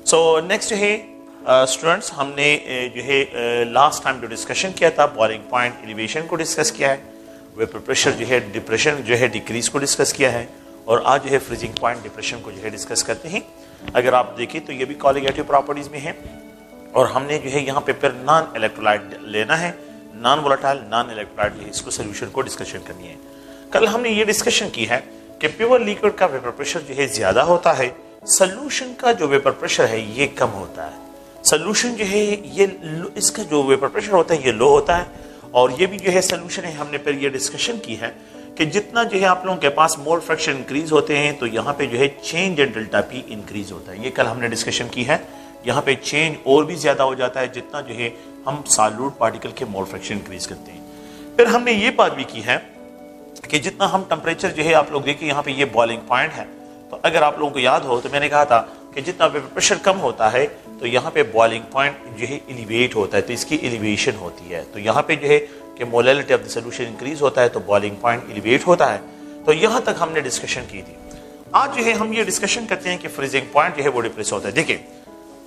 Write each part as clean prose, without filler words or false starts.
So next جو ہے students ہم نے جو ہے لاسٹ ٹائم جو ڈسکشن کیا تھا بوائلنگ پوائنٹ ایلیویشن کو ڈسکس کیا ہے, ویپر پریشر جو ہے ڈپریشن جو ہے ڈیکریز کو ڈسکس کیا ہے, اور آج جو ہے فریزنگ پوائنٹ ڈپریشن کو جو ہے ڈسکس کرتے ہیں. اگر آپ دیکھیں تو یہ بھی کولیگیٹو پراپرٹیز میں ہے, اور ہم نے جو ہے یہاں پہ پھر نان الیکٹرولائٹ لینا ہے, نان وولٹائل نان الیکٹرولائٹ جو ہے اس کو سولوشن کو ڈسکشن کرنی ہے. کل ہم نے یہ ڈسکشن کی ہے کہ پیور لیکوڈ کا ویپر پریشر جو ہے زیادہ ہوتا ہے, سولوشن کا جو ویپر پریشر ہے یہ کم ہوتا ہے. سولوشن جو ہے یہ اس کا جو ویپر پریشر ہوتا ہے یہ لو ہوتا ہے, اور یہ بھی جو ہے سولوشن ہے. ہم نے پھر یہ ڈسکشن کی ہے کہ جتنا جو ہے آپ لوگوں کے پاس مول فریکشن انکریز ہوتے ہیں تو یہاں پہ جو ہے change in delta P increase ہوتا ہے. یہ کل ہم نے ڈسکشن کی ہے. یہاں پہ چینج اور بھی زیادہ ہو جاتا ہے جتنا جو ہے ہم سالوٹ پارٹیکل کے مول فریکشن انکریز کرتے ہیں. پھر ہم نے یہ بات بھی کی ہے کہ جتنا ہم ٹمپریچر جو ہے آپ لوگ دیکھیں یہاں پہ یہ بوائلنگ پوائنٹ ہے, تو اگر آپ لوگوں کو یاد ہو تو میں نے کہا تھا کہ جتنا ویپر پریشر کم ہوتا ہے تو یہاں پہ بوائلنگ پوائنٹ جو ہے ایلیویٹ ہوتا ہے, تو اس کی ایلیویشن ہوتی ہے. تو یہاں پہ جو ہے کہ مولیلٹی آف دی سولوشن انکریز ہوتا ہے تو بوائلنگ پوائنٹ ایلیویٹ ہوتا ہے. تو یہاں تک ہم نے ڈسکشن کی تھی. آج جو ہے ہم یہ ڈسکشن کرتے ہیں کہ فریزنگ پوائنٹ جو ہے وہ ڈپریس ہوتا ہے. دیکھیں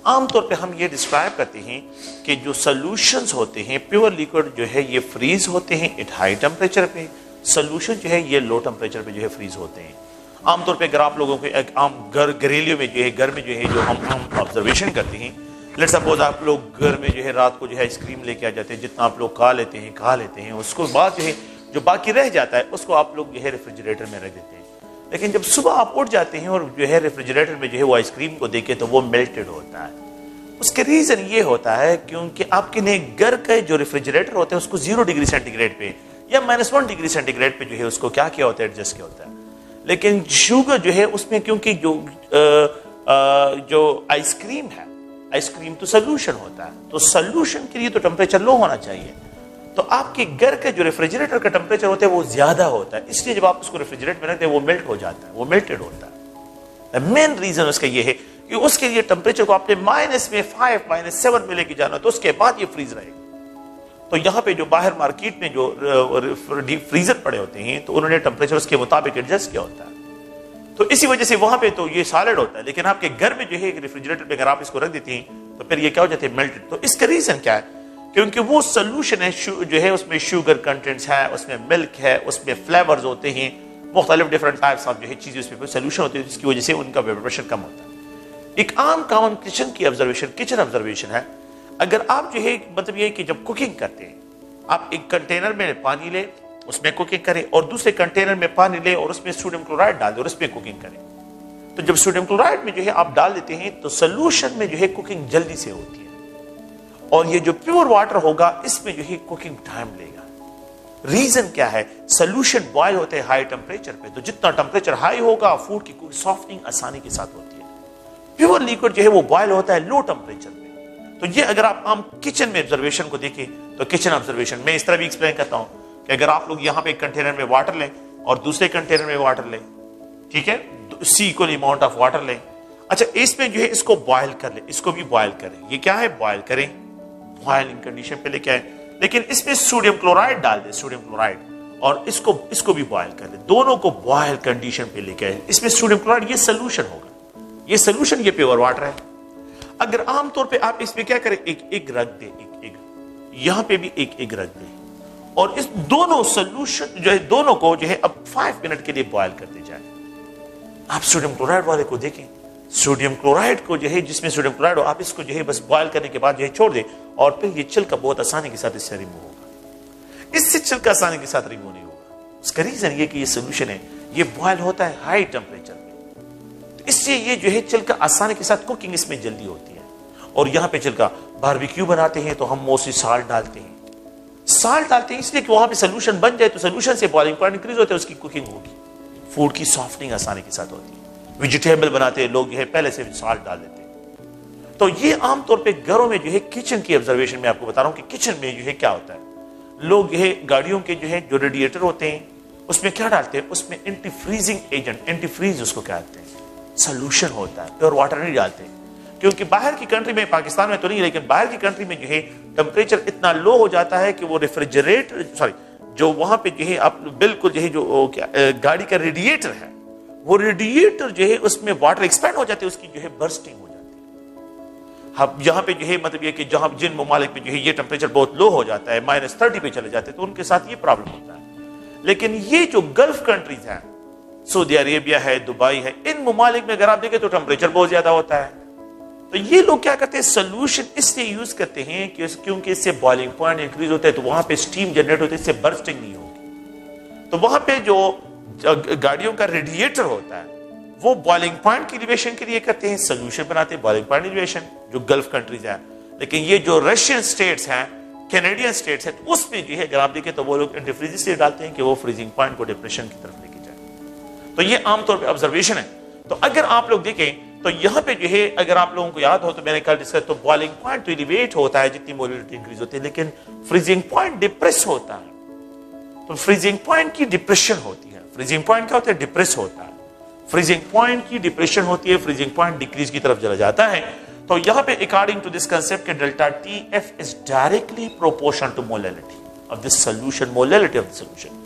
عام طور پہ ہم یہ ڈسکرائب کرتے ہیں کہ جو سولوشنز ہوتے ہیں پیور لیکوڈ جو ہے یہ فریز ہوتے ہیں ایٹ ہائی ٹمپریچر پہ, سولوشن جو ہے یہ لو ٹمپریچر پہ جو ہے فریز ہوتے ہیں. عام طور پہ اگر آپ لوگوں کو ایک عام گھریلو میں جو ہے گھر میں جو ہے جو ہم آبزرویشن کرتے ہیں, لیٹ سپوز آپ لوگ گھر میں جو ہے رات کو جو ہے آئس کریم لے کے آ جاتے ہیں, جتنا آپ لوگ کھا لیتے ہیں اس کو بعد جو ہے جو باقی رہ جاتا ہے اس کو آپ لوگ جو ہے ریفریجریٹر میں رکھ دیتے ہیں. لیکن جب صبح آپ اٹھ جاتے ہیں اور جو ہے ریفریجریٹر میں جو ہے وہ آئس کریم کو دیکھیں تو وہ میلٹڈ ہوتا ہے. اس کے ریزن یہ ہوتا ہے کیونکہ آپ کے گھر کا جو ریفریجریٹر ہوتا ہے اس کو 0 ڈگری سینٹی گریڈ پہ یا -1 ڈگری سینٹی گریڈ پہ جو ہے اس کو کیا ہوتا ہے ایڈجسٹ کیا ہوتا ہے. لیکن شوگر جو ہے اس میں کیونکہ جو آئس کریم ہے, آئس کریم تو سولوشن ہوتا ہے, تو سولوشن کے لیے تو ٹمپریچر لو ہونا چاہیے. تو آپ کے گھر کا جو ریفریجریٹر کا ٹمپریچر ہوتا ہے وہ زیادہ ہوتا ہے, اس لیے جب آپ اس کو ریفریجریٹر میں رکھتے ہیں وہ میلٹ ہو جاتا ہے, وہ میلٹڈ ہوتا ہے. مین ریزن اس کا یہ ہے کہ اس کے لیے ٹمپریچر کو آپ نے -5 -7 میں لے کے جانا, تو اس کے بعد یہ فریز رہے گا. تو یہاں پہ جو باہر مارکیٹ میں جو ڈیپ فریزر پڑے ہوتے ہیں تو انہوں نے ٹمپریچر اس کے مطابق ایڈجسٹ کیا ہوتا ہے, تو اسی وجہ سے وہاں پہ تو یہ سالڈ ہوتا ہے. لیکن آپ کے گھر میں جو ہے ریفریجریٹر پہ اگر آپ اس کو رکھ دیتے ہیں تو پھر یہ کیا ہو جاتے ہیں میلٹڈ. تو اس کا ریزن کیا ہے, کیونکہ وہ سولوشن ہے جو ہے اس میں شوگر کنٹینٹس ہے, اس میں ملک ہے, اس میں فلیورز ہوتے ہیں, مختلف ڈفرنٹ ٹائپس آف جو ہے چیزیں اس میں سولوشن ہوتی ہے, جس کی وجہ سے ان کا ویپر پریشر کم ہوتا ہے. ایک عام کامن کچن آبزرویشن ہے, اگر آپ جو ہے مطلب یہ کہ جب کوکنگ کرتے ہیں آپ ایک کنٹینر میں پانی لیں, اس میں کوکنگ کریں, اور دوسرے کنٹینر میں پانی لیں اور اس میں سوڈیم کلورائڈ ڈال دیں اور اس میں کوکنگ کریں. تو جب سوڈیم کلورائڈ میں جو ہے آپ ڈال دیتے ہیں تو سولوشن میں جو ہے کوکنگ جلدی سے ہوتی ہے, اور یہ جو پیور واٹر ہوگا اس میں جو ہے کوکنگ ٹائم لے گا. ریزن کیا ہے, سولوشن بوائل ہوتے ہیں ہائی ٹمپریچر پہ, تو جتنا ٹمپریچر ہائی ہوگا فوڈ کی سافٹنگ آسانی کے ساتھ ہوتی ہے. پیور لیکوڈ جو ہے وہ بوائل ہوتا ہے لو ٹمپریچر پہ. تو یہ اگر آپ عام کچن میں آبزرویشن کو دیکھیں تو کچن آبزرویشن میں اس طرح بھی ایکسپلین کرتا ہوں کہ اگر آپ لوگ یہاں پہ ایک کنٹینر میں واٹر لیں اور دوسرے کنٹینر میں واٹر لیں, ٹھیک ہے, ایکول اماؤنٹ آف واٹر لیں, اچھا اس میں جو ہے اس کو بوائل کر لیں, اس کو بھی بوائل کریں. یہ کیا ہے, بوائل کریں, بوائلنگ کنڈیشن پہ لے کے آئیں, لیکن اس میں سوڈیم کلورائڈ ڈال دیں, سوڈیم کلورائڈ, اور اس کو بھی بوائل کر لیں. دونوں کو بوائل کنڈیشن پہ لے کے آئیں. اس میں سوڈیم کلورائڈ یہ سولوشن ہوگا, یہ سولوشن یہ پیور واٹر ہے. اگر عام طور پہ آپ اس میں کیا کریں, ایک ایگ رکھ دیں, ایک یہاں پہ بھی ایک ایگ رکھ دیں, اور اس دونوں سولوشن جو ہے دونوں کو جو ہے اب 5 منٹ کے لیے بوائل کرتے جائیں. آپ سوڈیم کلورائڈ والے کو دیکھیں, سوڈیم کلورائڈ کو جو ہے جس میں سوڈیم کلورائڈ ہو آپ اس کو جو ہے بس بوائل کرنے کے بعد جو ہے چھوڑ دیں, اور پھر یہ چھلکا بہت آسانی کے ساتھ اس سے ریمو ہوگا. اس سے چھلکا آسانی کے ساتھ ریمو نہیں ہوگا. اس کا ریزن یہ کہ یہ سولوشن ہے یہ بوائل ہوتا ہے ہائی ٹمپریچر پہ, اس سے یہ جو ہے چھلکا آسانی کے ساتھ کوکنگ اس میں جلدی ہوتی ہے. اور یہاں پہ چھلکا باربیکیو بناتے ہیں تو ہم موسٹلی سالٹ ڈالتے ہیں, اس لیے کہ وہاں پہ سولوشن بن جائے تو سولوشن سے بوائلنگ پوائنٹ انکریز ہوتا ہے, اس کی کوکنگ ہوگی, فوڈ کی سافٹنگ آسانی کے ساتھ ہوتی ہے. ویجیٹیبل بناتے ہیں لوگ جو ہے پہلے سے سالٹ ڈال دیتے ہیں. تو یہ عام طور پہ گھروں میں جو ہے کچن کی آبزرویشن میں آپ کو بتا رہا ہوں کہ کچن میں جو ہے کیا ہوتا ہے, لوگ جو ہے گاڑیوں کے جو ہے جو ریڈیٹر ہوتے ہیں اس میں کیا ڈالتے ہیں, اس میں anti freezing agent, anti freeze اس کو کہتے ہیں, سولوشن ہوتا ہے, پیور واٹر نہیں ڈالتے. کیونکہ باہر کی کنٹری میں, پاکستان میں تو نہیں لیکن باہر کی کنٹری میں جو ہے ٹمپریچر اتنا لو ہو جاتا ہے کہ وہ ریفریجریٹر جو وہاں پہ جو ہے آپ بالکل جو ہے جو گاڑی کا ریڈیٹر ہے وہ ریڈیٹر جو ہے اس میں واٹر ایکسپینڈ ہو جاتے ہے, اس کی جو ہے برسٹنگ ہو جاتی ہے. یہاں پہ جو ہے مطلب یہ کہ جہاں جن ممالک میں جو ہے یہ ٹیمپریچر بہت لو ہو جاتا ہے -30 پہ چلے جاتے ہیں تو ان کے ساتھ یہ پرابلم ہوتا ہے. لیکن یہ جو گلف کنٹریز ہیں, سعودی عربیہ ہے, دبئی ہے, ان ممالک میں اگر آپ دیکھیں تو ٹیمپریچر بہت زیادہ ہوتا ہے. تو یہ لوگ کیا کرتے ہیں, سولوشن اس لیے یوز کرتے ہیں کیونکہ اس سے بوائلنگ پوائنٹ انکریز ہوتا ہے, تو وہاں پہ اسٹیم جنریٹ ہوتی ہے, اس سے برسٹنگ نہیں ہوگی. تو وہاں پہ جو گاڑیوں کا ریڈیٹر ہوتا ہے وہ بوائلنگ پوائنٹ کی ایلیویشن کے لیے کرتے ہیں, سولوشن بناتے ہیں بوائلنگ پوائنٹ ایلیویشن, جو گلف کنٹریز ہیں. لیکن یہ جو رشین سٹیٹس ہیں, کینیڈین سٹیٹس ہیں, اس میں جو ہے اگر آپ دیکھیں تو وہ لوگ اینٹی فریز سے ڈالتے ہیں کہ وہ فریزنگ پوائنٹ کو ڈپریشن کی طرف لے کے جائے. تو یہ عام طور پہ آبزرویشن ہے. تو اگر آپ لوگ دیکھیں تو یہاں پہ جو ہے اگر آپ لوگوں کو یاد ہو تو میں نے کل ڈسکس, تو بوائلنگ پوائنٹ تو ایلیویٹ ہوتا ہے جتنی مولرٹی انکریز ہوتی ہے, لیکن فریزنگ پوائنٹ ڈپریس ہوتا ہے. تو فریزنگ پوائنٹ کی ڈپریشن ہوتی ہے. فریزنگ پوائنٹ کیا ہوتا ہے, ڈپریس ہوتا ہے. فریزنگ پوائنٹ کی ڈپریشن ہوتی ہے, فریزنگ پوائنٹ ڈیکریز کی طرف چلا جاتا ہے. تو یہاں پہ اکارڈنگ ٹو دس کنسپٹ کہ delta T F is directly proportional to molality of this solution, molality of this solution.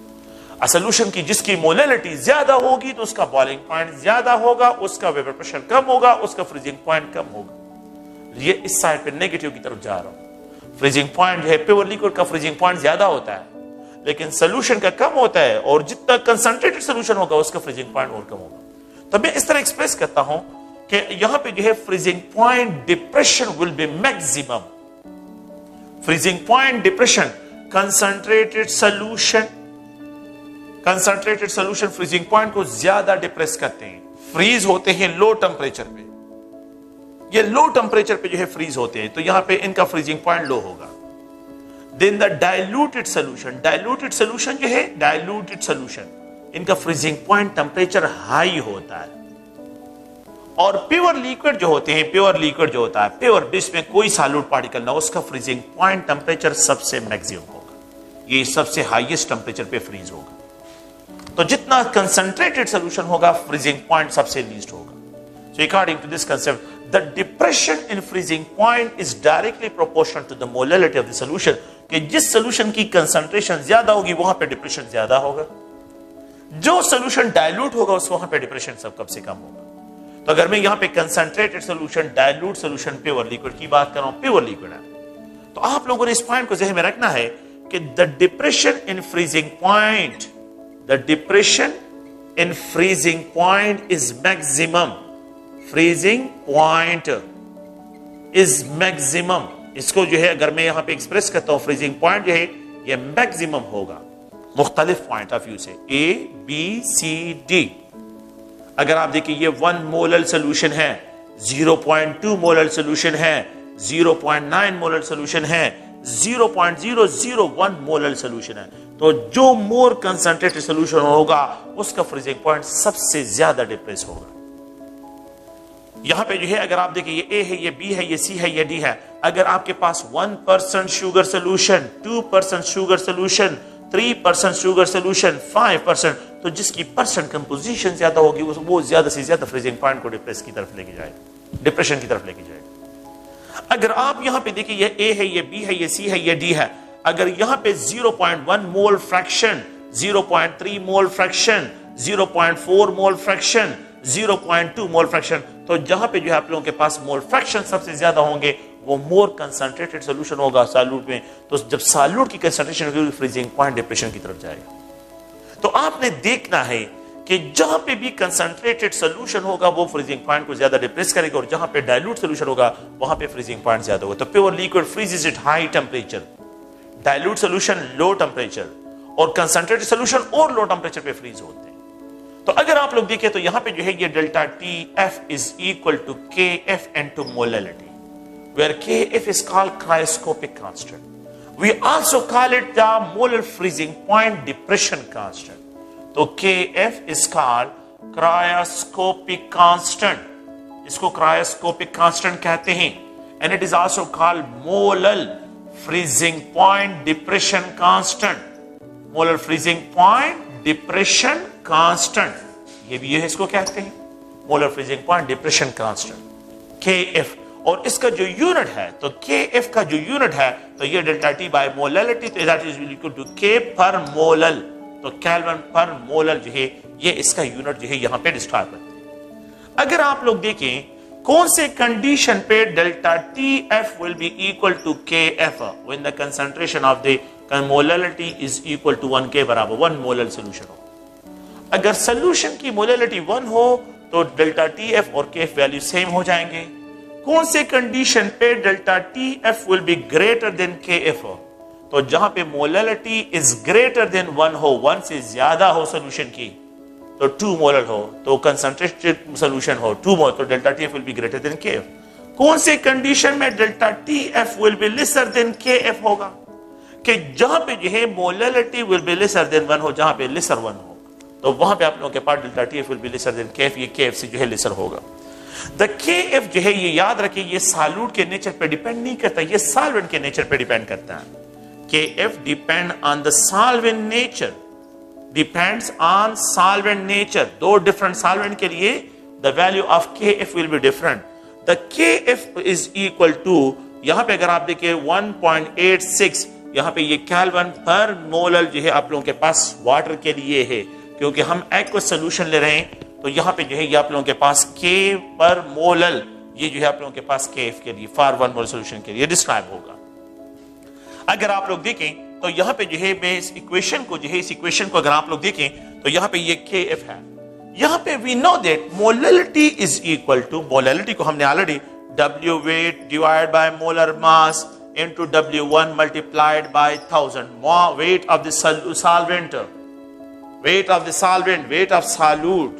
Solution کی جس کی موللٹی زیادہ ہوگی تو اس کا بوائلنگ پوائنٹ زیادہ ہوگا, اس کا ویپر پریشر کم ہوگا, اس کا فریزنگ پوائنٹ کم ہوگا. یہ اس سائڈ پہ نیگیٹو کی طرف جا رہا ہوں. فریزنگ پوائنٹ جو ہے پیور لیکوئڈ کا فریزنگ پوائنٹ زیادہ ہوتا ہے, لیکن سولوشن کا کم ہوتا ہے, اور جتنا کنسنٹریٹڈ سولوشن ہوگا اس کا فریزنگ پوائنٹ اور کم ہوگا. تو میں اس طرح ایکسپریس کرتا ہوں کہ یہاں پہ جو ہے freezing point depression will be maximum. Freezing point depression concentrated solution freezing point کو زیادہ ڈپریس کرتے ہیں. فریز ہوتے ہیں لو ٹمپریچر پہ, یہ لو ٹمپریچر پہ جو ہے فریز ہوتے ہیں, تو یہاں پہ ان کا فریزنگ پوائنٹ لو ہوگا. دین دا ڈائلوٹڈ سولوشن, ڈائلوٹڈ سولوشن جو ہے ڈائلوٹڈ سولوشن ان کا فریزنگ پوائنٹ ٹمپریچر ہائی ہوتا ہے. اور پیور لیکوڈ جو ہوتے ہیں, پیور لیکوڈ جو ہوتا ہے, پیور جس میں کوئی سالوٹ پارٹیکل نہ, اس کا فریزنگ پوائنٹ ٹمپریچر سب سے میکسیمم ہوگا, یہ سب سے ہائیسٹ ٹمپریچر پہ فریز ہوگا. تو جتنا کنسنٹریٹڈ سولوشن ہوگا فریزنگ پوائنٹ سب سے لیسٹ ہوگا. So according to this concept, the depression in freezing point is directly proportional to the molality of the solution. کہ جس سولوشن کی کنسنٹریشن زیادہ ہوگی وہاں پہ ڈپریشن زیادہ ہوگا, جو سولوشن ڈائلوٹ ہوگا اس وہاں پہ ڈپریشن سب کم سے کم ہوگا. تو اگر میں یہاں پہ concentrated solution, dilute solution, pure liquid کی بات کر رہا ہوں, پیور لیکوڈ ہے, تو آپ لوگوں نے اس پوائنٹ کو ذہن میں رکھنا ہے کہ the depression in freezing point, the depression in freezing point is maximum. freezing point is maximum. اس کو جو ہے اگر میں یہاں پہ ایکسپریس کرتا ہوں, فریزنگ پوائنٹ جو ہے یہ میکسیمم ہوگا مختلف پوائنٹ آف ویو سے, A, B, C, D. اگر آپ دیکھیں یہ 1 مولل سولوشن ہے, 0.2 مولل سولوشن ہے, 0.9 مولل سولوشن ہے, 0.001 مولل سولوشن ہے, تو جو مور کنسنٹریٹڈ سولوشن ہوگا اس کا فریزنگ پوائنٹ سب سے زیادہ ڈپریس ہوگا. یہاں پہ جو ہے اگر آپ دیکھیں یہ A ہے, یہ B ہے, یہ C ہے, یہ D ہے, اگر آپ کے پاس 1% sugar solution, 2% sugar solution, 3% sugar solution, 5%, تو جس کی پرسنٹ کمپوزیشن زیادہ ہوگی وہ زیادہ سے زیادہ فریزنگ پوائنٹ کو ڈپریس کی طرف لے کے جائے, ڈپریشن کی طرف لے کے جائے. اگر آپ یہاں پہ دیکھیں یہ A ہے, یہ B ہے, یہ C ہے, یہ D ہے, اگر یہاں پہ 0.1 مول فریکشن, 0.3 مول فریکشن, 0.4 مول فریکشن, 0.2 مول فریکشن, تو جہاں پہ جو ہے آپ لوگوں کے پاس مول فریکشن سب سے زیادہ ہوں گے وہ مور کنسنٹریٹڈ سولوشن ہوگا سالوٹ میں. تو جب سالوٹ کی کنسنٹریشن ہوگی فریزنگ پوائنٹ ڈپریشن کی طرف جائے گا. تو آپ نے دیکھنا ہے کہ جہاں پہ بھی کنسنٹریٹڈ سولوشن ہوگا وہ فریزنگ پوائنٹ کو زیادہ ڈپریس کرے گا, اور جہاں پہ ڈائلوٹ سولوشن ہوگا وہاں پہ فریزنگ پوائنٹ زیادہ ہوگا. تو pure liquid freezes at high temperature, dilute solution low temperature, اور کنسنٹریٹڈ سولوشن اور لو ٹمپریچر پہ فریز ہوتے ہیں. تو اگر آپ لوگ دیکھیں تو یہاں پہ جو ہے یہ delta T F is equal to K F into molality, where Kf is called cryoscopic constant. We also call it the molar freezing point depression constant. تو Kf is called cryoscopic constant. اس کو cryoscopic constant کہتے ہیں. And it is also called molar freezing point depression constant. Molar freezing point depression constant. یہ بھی ہے, اس کو کہتے ہیں molar freezing point depression constant. Kf. اور اس کا جو یونٹ ہے تو کے ایف کا جو یونٹ ہے تو یہ ڈیلٹا ٹی بائی موللٹی, تو دیٹ از اکول ٹو کے پر مولل, تو کیلون پر مولل جو ہے یہ اس کا یونٹ جو ہے یہاں پہ ڈسکرائب کرتے ہیں. اگر آپ لوگ دیکھیں कौन से कंडीशन पे delta TF will be equal to KF when the concentration of the molality is equal to 1 के बराबर 1 मोलल सोल्यूशन हो. अगर सोल्यूशन की मोलैलिटी 1 हो तो डेल्टा TF और KF वैल्यू सेम हो जाएंगे. कौन से कंडीशन पे delta TF will be greater than KF हो? तो जहां पे मोलैलिटी इज ग्रेटर देन 1 हो, 1 से ज्यादा हो सोल्यूशन की, तो 2 मोलर हो, तो कंसंट्रेटेड सोल्यूशन हो 2 मोलर, तो delta TF will be greater than KF. कौन से कंडीशन में delta TF will be lesser than KF होगा? कि जहां पे जो है molality will be lesser then 1 हो, जहां पे लेसर 1 हो, तो वहां पे आप लोगों के पास delta TF will be lesser than KF, ये KF से जो है लेसर होगा. द KF जो है ये याद रखिए, ये सॉल्यूट के नेचर पे डिपेंड नहीं करता, ये सॉल्वेंट के नेचर पे डिपेंड करता है. KF depend on the solvent nature, depends on solvent nature. दो different solvent के लिए the value of KF will be different. The KF is equal to, यहाँ पे अगर आप देखिए 1.86, यहाँ पे ये केल्विन पर मोलर जो है आप लोगों के पास वाटर के लिए है, क्योंकि हम एक्वस सोल्यूशन ले रहे हैं, तो यहाँ पे जो है ये आप लोगों के पास K पर मोलर, ये जो है आप लोगों के पास KF के लिए फॉर 1 मोलर सोल्यूशन के लिए डिस्क्राइब होगा. अगर आप लोग देखें तो यहाँ पे जो है मैं इस इक्वेशन को जो है, इस इक्वेशन को अगर आप लोग देखें तो यहाँ पे ये KF है. यहाँ पे we know that molality is equal to, मोलैलिटी को हमने already W weight divide by molar mass into W1 multiplied by 1000, weight of the solvent, weight of the solvent, weight of solute.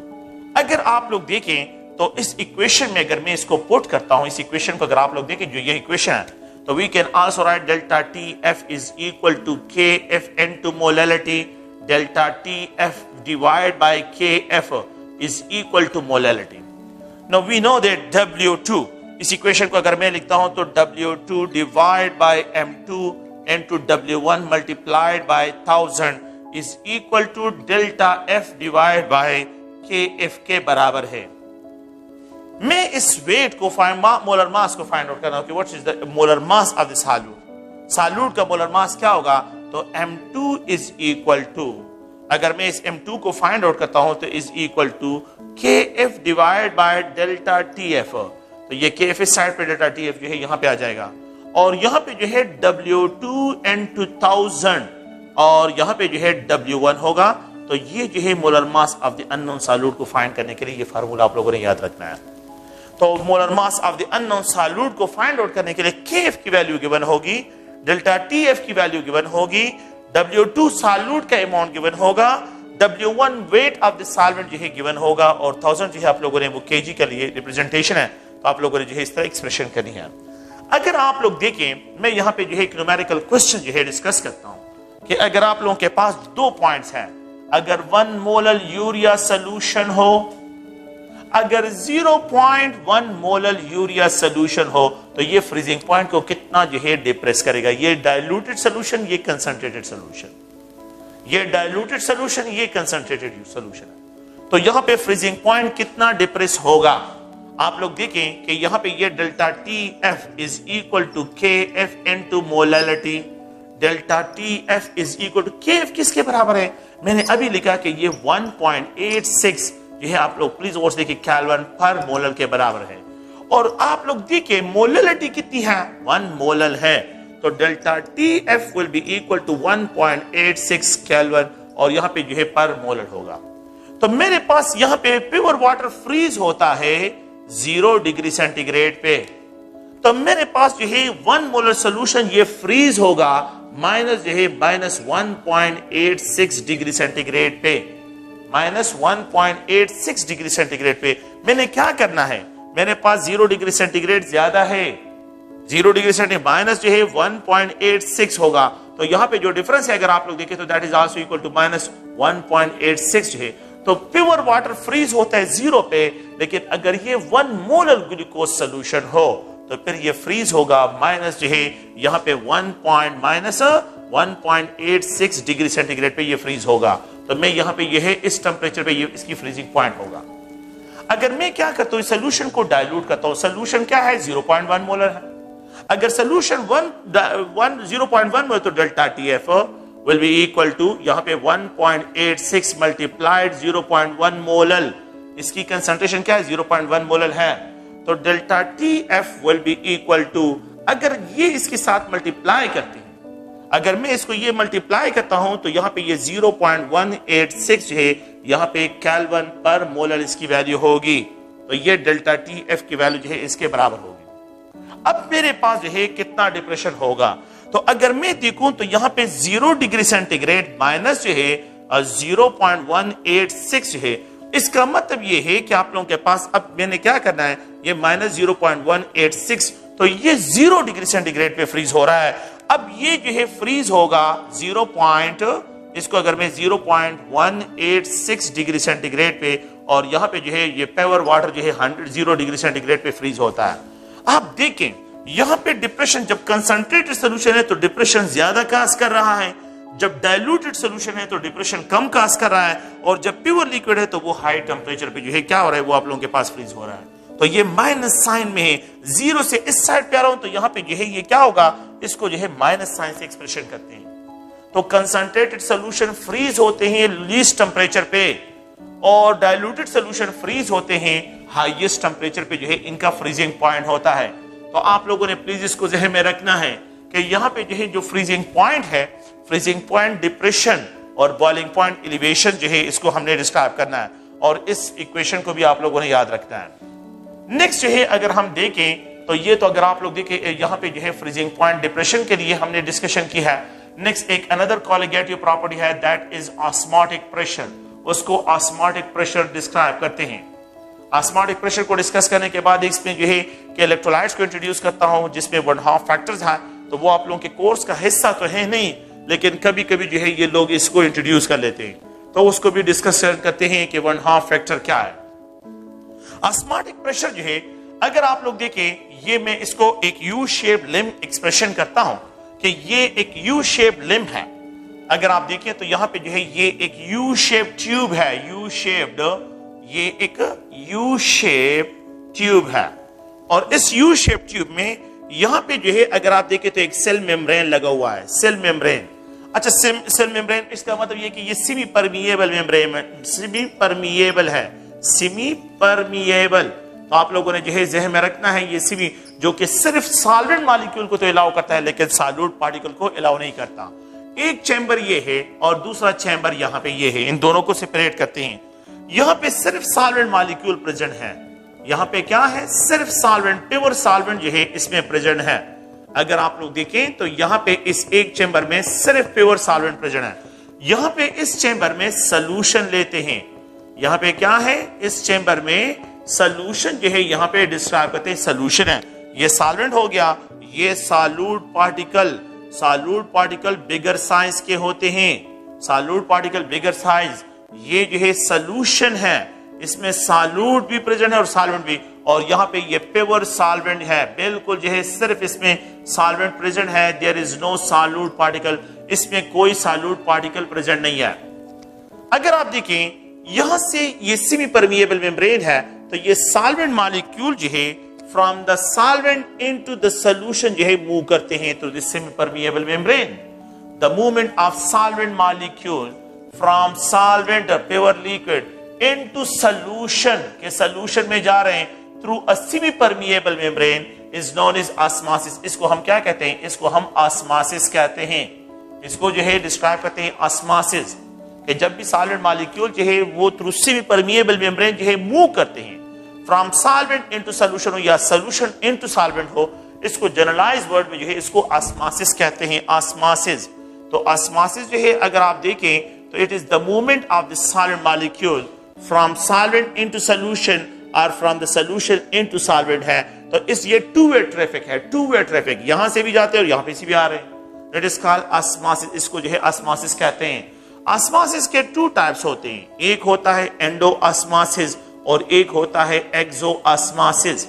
अगर आप लोग देखें तो इस इक्वेशन में अगर मैं इसको पुट करता हूं, इस इक्वेशन को अगर आप लोग देखें जो ये इक्वेशन है, तो we can also write delta TF is equal to KF into molality. Delta TF divided by KF is equal to molality. Now we know that W2, इस इक्वेशन को अगर मैं लिखता हूं तो W2 divided by M2 into W1 multiplied by 1000 is equal to delta F divided by KF के बराबर है. मैं इस वेट को मोलर मास को फाइंड आउट करना कि what is the molar mass of the solute. Solute का मोलर मास क्या होगा? तो M2 इज इक्वल टू, अगर मैं इस M2 को फाइंड आउट करता हूं तो is equal to KF divide by delta TF. तो ये KF इस साइड पे, डेल्टा TF जो है यहां पे आ जाएगा, और यहां पे जो है W2 into 1000 और यहां पे जो है W1 होगा. तो ये जो है molar mass of the unknown solute को फाइंड करने के लिए ये फार्मूला आप लोगों ने याद रखना है. तो molar mass of the unknown solute को फाइंड आउट करने के लिए KF की वैल्यू गिवन होगी, डेल्टा TF की वैल्यू गिवन होगी, W2 सॉल्यूट का अमाउंट गिवन होगा, W1 weight of the solvent जो है गिवन होगा, और 1000 जो है आप लोगों ने वो kg के लिए रिप्रेजेंटेशन है, तो आप लोगों ने जो है इस तरह एक्सप्रेशन करनी है. अगर आप लोग देखें, मैं यहाँ पे जो है एक न्यूमेरिकल क्वेश्चन जो है डिस्कस करता हूं कि अगर आप लोगों के पास 2 पॉइंट्स हैं, अगर 1 मोलर यूरिया सोल्यूशन हो, अगर 0.1 मोलर यूरिया सोल्यूशन हो, तो ये फ्रीजिंग पॉइंट को कितना जो है डिप्रेस करेगा. ये डाइल्यूटेड सोल्यूशन, ये कंसंट्रेटेड सोल्यूशन, ये डाइल्यूटेड सोल्यूशन, ये कंसंट्रेटेड सोल्यूशन है, तो यहां पे फ्रीजिंग पॉइंट कितना डिप्रेस होगा. आप लोग देखें कि यहां पे ये delta TF is equal to KF into molality. Delta TF is equal to KF किसके बराबर है? मैंने अभी लिखा कि ये 1.86 जो है आप लोग प्लीज और देखिए केल्विन पर मोलर के बराबर है, और आप लोग देखिए मोलैलिटी कितनी है? 1 मोलर है, तो delta TF will be equal to 1.86 kelvin, और यहां पे जो है पर मोलर होगा. तो मेरे पास यहां पे प्योर वाटर फ्रीज होता है 0 डिग्री सेंटीग्रेड पे, तो मेरे पास जो है 1 मोलर सोल्यूशन ये फ्रीज होगा माइनस जो है -1.86 डिग्री सेंटीग्रेड पे, -1.86 डिग्री सेंटीग्रेड पे. मैंने क्या करना है? मेरे पास 0 डिग्री सेंटीग्रेड ज्यादा है, 0 डिग्री सेंटीग्रेड माइनस जो है 1.86 होगा, तो यहां पे जो डिफरेंस है अगर आप लोग देखें तो that is also equal to -1.86 जो है. तो प्योर वाटर फ्रीज होता है 0 पे, लेकिन अगर ये 1 मोलर ग्लूकोज सोल्यूशन हो तो फिर ये फ्रीज होगा माइनस जो है यहां पे 1.86 डिग्री सेंटीग्रेड पे ये फ्रीज होगा. तो मैं यहां पे ये है इस टेंपरेचर पे ये इसकी फ्रीजिंग पॉइंट होगा. अगर मैं क्या करता हूं, सोल्यूशन को डाइल्यूट करता हूं, सोल्यूशन क्या है? 0.1 मोलर है. अगर सोल्यूशन 0.1 मोलर तो delta TF will be equal to यहां पे 1.86 मल्टीप्लाइड 0.1 मोलर, इसकी कंसंट्रेशन क्या है? 0.1 मोलर है, तो delta T F will be equal to, अगर ये इसके साथ मल्टीप्लाई करते हैं, अगर मैं इसको ये मल्टीप्लाई करता हूं तो यहाँ पे ये 0.186 जो है यहाँ पे केल्विन पर मोलर इसकी वैल्यू होगी, तो ये डेल्टा टी एफ की वैल्यू जो है इसके बराबर होगी। अब मेरे पास जो है कितना डिप्रेशन होगा, तो अगर मैं देखूं तो यहाँ पे 0 डिग्री सेंटीग्रेड माइनस जो है 0.186 जो है, इसका मतलब ये है कि आप लोगों के पास अब मैंने क्या करना है, ये माइनस 0.186, तो ये 0 डिग्री सेंटीग्रेड पे फ्रीज हो रहा है। अब ये जो है फ्रीज होगा इसको अगर मैं 0.186 डिग्री सेंटीग्रेड पे, और यहाँ पे जो है ये प्योर वाटर जो है 0 डिग्री सेंटीग्रेड पे फ्रीज होता है। आप देखें यहाँ पे डिप्रेशन, जब कंसंट्रेटेड सोल्यूशन है तो डिप्रेशन ज्यादा कास्ट कर रहा है, जब डाइल्यूटेड सोल्यूशन है तो डिप्रेशन कम कास्ट कर रहा है, और जब प्योर लिक्विड है तो वो हाई टेम्परेचर पे जो है क्या हो रहा है, वो आप लोगों के पास फ्रीज हो रहा है। तो ये माइनस साइन में है, 0 से इस साइड पे आ रहा हूं तो यहाँ पे जो है ये क्या होगा, इसको जो है माइनस साइन से एक्सप्रेशन करते हैं। तो कंसंट्रेटेड सोल्यूशन फ्रीज होते हैं लीस्ट टेम्परेचर पे, और डाइल्यूटेड सोल्यूशन फ्रीज होते हैं हाईएस्ट टेम्परेचर पे, जो है इनका फ्रीजिंग पॉइंट होता है। तो आप लोगों ने प्लीज इसको जहन में रखना है कि यहाँ पे जो है जो फ्रीजिंग पॉइंट है, फ्रीजिंग पॉइंट डिप्रेशन और बॉइलिंग पॉइंट एलिवेशन जो है इसको हमने डिस्क्राइब करना है, और इस इक्वेशन को भी आप लोगों ने याद रखना है। नेक्स्ट जो है अगर हम देखें तो ये तो अगर आप लोग देखें यहाँ पे जो है फ्रीजिंग पॉइंट डिप्रेशन के लिए हमने डिस्कशन की है। नेक्स्ट एक अनदर कोलिगेटिव प्रॉपर्टी है, दैट इज ऑस्मोटिक प्रेशर, उसको ऑस्मोटिक प्रेशर डिस्क्राइब करते हैं। ऑस्मोटिक प्रेशर को डिस्कस करने के बाद इसमें जो है कि इलेक्ट्रोलाइट्स को इंट्रोड्यूस करता हूं जिसमें 1/2 फैक्टर्स है, तो वो आप लोगों के कोर्स का हिस्सा तो है नहीं, लेकिन कभी कभी जो है ये लोग इसको इंट्रोड्यूस कर लेते हैं, तो उसको भी डिस्कस करते हैं कि 1/2 फैक्टर क्या है। ऑस्मोटिक प्रेशर जो है अगर आप लोग देखें, ये मैं इसको एक यू शेप लिम्ब एक्सप्रेशन करता हूं कि ये एक यू शेप लिम्ब है। अगर आप देखें तो यहां पे जो है ये एक यू शेप ट्यूब है, यू शेप्ड, ये एक यू शेप ट्यूब है, और इस यू शेप ट्यूब में यहां पे जो है अगर आप देखें तो एक सेल मेम्ब्रेन लगा हुआ है, सेल मेम्ब्रेन। अच्छा, सेल मेम्ब्रेन इसका मतलब ये कि ये semi permeable membrane, semi permeable है, सेमी परमिएबल। तो आप लोगों ने जो है जहन में रखना है, ये सेमी जो कि सिर्फ सॉल्वेंट मॉलिक्यूल को तो अलाउ करता है लेकिन सॉल्यूट पार्टिकल को अलाउ नहीं करता। एक चैम्बर ये है और दूसरा चैम्बर यहाँ पे ये है, इन दोनों को सेपरेट करते हैं। यहाँ पे सिर्फ सॉल्वेंट मॉलिक्यूल प्रेजेंट है, यहाँ पे क्या है, सिर्फ सॉल्वेंट, प्योर सॉल्वेंट जो है इसमें प्रेजेंट है। अगर आप लोग देखें तो यहाँ पे इस एक चैम्बर में सिर्फ प्योर सॉल्वेंट प्रेजेंट है। यहाँ पे इस चैम्बर में सोल्यूशन लेते हैं, यहाँ पे क्या है, इस चैम्बर में सोल्यूशन जो है यहाँ पे डिस्क्राइब करते हैं, सोल्यूशन है, ये सॉल्वेंट हो गया, ये सॉल्यूट पार्टिकल बिगर साइज के होते हैं, सॉल्यूट पार्टिकल बिगर साइज, ये जो है सोल्यूशन है, इसमें सॉल्यूट भी प्रेजेंट है और सॉल्वेंट भी, और यहाँ पे ये प्योर सॉल्वेंट है, बिल्कुल जो है सिर्फ इसमें सॉल्वेंट प्रेजेंट है, there is no solute particle, इसमें कोई सॉल्यूट पार्टिकल प्रेजेंट नहीं है। अगर आप देखें यहां से ये सेमी परमिएबल मेम्ब्रेन है, तो ये सॉल्वेंट मॉलिक्यूल जो है from the solvent into the solution जो है मूव करते हैं through this semi permeable membrane. The movement of solvent molecule from solvent pure liquid into solution, के सॉल्यूशन में जा रहे हैं through a semi permeable membrane is known as osmosis. इसको हम क्या कहते हैं, इसको हम ऑस्मोसिस कहते हैं, इसको जो है डिस्क्राइब करते हैं ऑस्मोसिस, कि जब भी सॉल्वेंट मॉलिक्यूल जो है वो थ्रू सेमी परमिएबल मेम्ब्रेन जो है मूव करते हैं फ्रॉम सॉल्वेंट इनटू सॉल्यूशन हो या सॉल्यूशन इनटू सॉल्वेंट हो, इसको जनरलाइज्ड वर्ड में जो है इसको ऑस्मोसिस कहते हैं, ऑस्मोसिस। तो ऑस्मोसिस जो है अगर आप देखें तो it is the movement of the solvent molecule from solvent into solution और from the solution into solvent है। तो इस ये टू वे ट्रैफिक है, टू वे ट्रैफिक, यहां से भी जाते हैं और यहां पे से भी आ रहे हैं, इट इज कॉल्ड ऑस्मोसिस, इसको जो है ऑस्मोसिस कहते हैं। ऑस्मोसिस के 2 टाइप्स होते हैं, एक होता है एंडोऑस्मोसिस और एक होता है एक्सोऑस्मोसिस।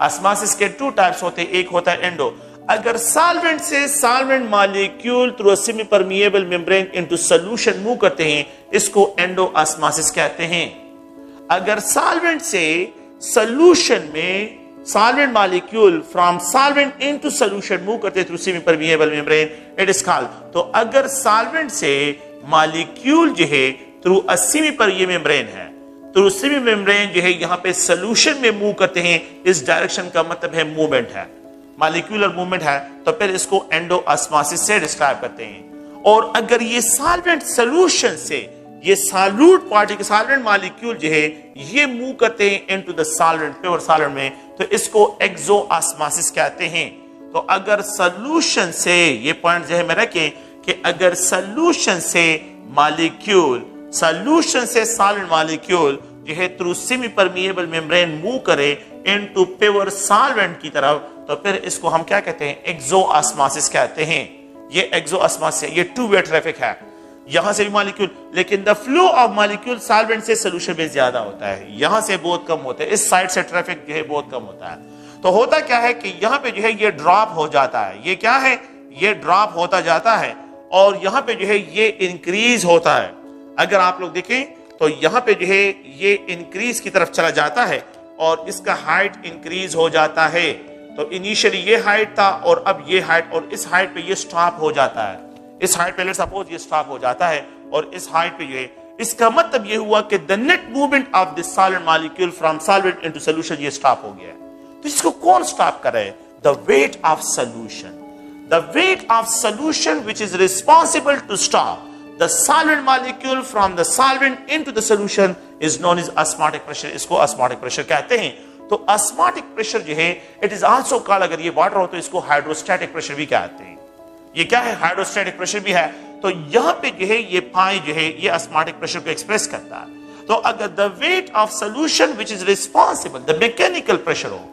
ऑस्मोसिस के 2 टाइप्स होते हैं, एक होता है एंडो, अगर सॉल्वेंट से solvent molecule through semi permeable membrane into solution move करते हैं, इसको एंडोऑस्मोसिस कहते हैं। अगर सॉल्वेंट से सॉल्यूशन में solvent molecule from solvent into solution move करते through semi permeable membrane, it is called. तो अगर सॉल्वेंट से मॉलिक्यूल जो है through a semi permeable membrane है, تو सेमी मेम्ब्रेन जो है यहाँ पे सोल्यूशन में मूव करते हैं, इस डायरेक्शन का मतलब है मूवमेंट है, मॉलिक्यूलर मूवमेंट है, तो फिर इसको एंडोऑस्मोसिस से डिस्क्राइब करते हैं। और अगर ये सॉल्वेंट सोल्यूशन से ये सॉल्यूट पार्टिकल सॉल्वेंट मॉलिक्यूल जो है ये मूव करते हैं into the solvent pure solvent में, तो इसको एक्सोऑस्मोसिस कहते हैं। तो अगर सोल्यूशन से ये पॉइंट जो है मैं रखें कि अगर सोल्यूशन से मॉलिक्यूल सोल्यूशन से सॉलिड मॉलिक्यूल जो है through semi permeable membrane move करे इनटू प्योर सॉल्वेंट की तरफ, तो फिर इसको हम क्या कहते हैं, एक्सोऑस्मोसिस कहते हैं। ये एक्सोऑस्मोसिस है, ये टू वे ट्रैफिक है, यहां से भी मॉलिक्यूल, लेकिन the flow of molecule solvent से सोल्यूशन में ज्यादा होता है, यहां से बहुत कम होता है, इस साइड से ट्रैफिक जो है बहुत कम होता है। तो होता क्या है कि यहाँ पे जो है ये ड्रॉप हो जाता है, ये क्या है, ये ड्रॉप होता जाता है और यहाँ पे जो है ये इंक्रीज होता है। अगर आप लोग देखें तो यहाँ पे जो है ये इंक्रीज की तरफ चला जाता है और इसका हाइट इंक्रीज हो जाता है। तो इनिशियली ये हाइट था और अब ये हाइट, और इस हाइट पे ये स्टॉप हो जाता है, इस हाइट पे लेट्स सपोज ये स्टॉप हो जाता है और इस हाइट पे ये, इसका मतलब ये हुआ कि the net movement of this solid molecule from solvent into solution ये स्टॉप हो गया है। तो इसको कौन स्टॉप कर रहा है, the weight of solution, the weight of solution which is responsible to stop the solvent molecule from the solvent into the solution is known as osmotic pressure, इसको osmotic pressure कहते हैं। तो osmotic pressure जो है it is also called, अगर ये water हो तो इसको हाइड्रोस्टैटिक प्रेशर भी कहते हैं। ये क्या है, हाइड्रोस्टैटिक प्रेशर भी है। तो यहाँ पे जो है ये पाई जो है ये osmotic प्रेशर को एक्सप्रेस करता है। तो अगर the weight of solution which is responsible, the mechanical pressure हो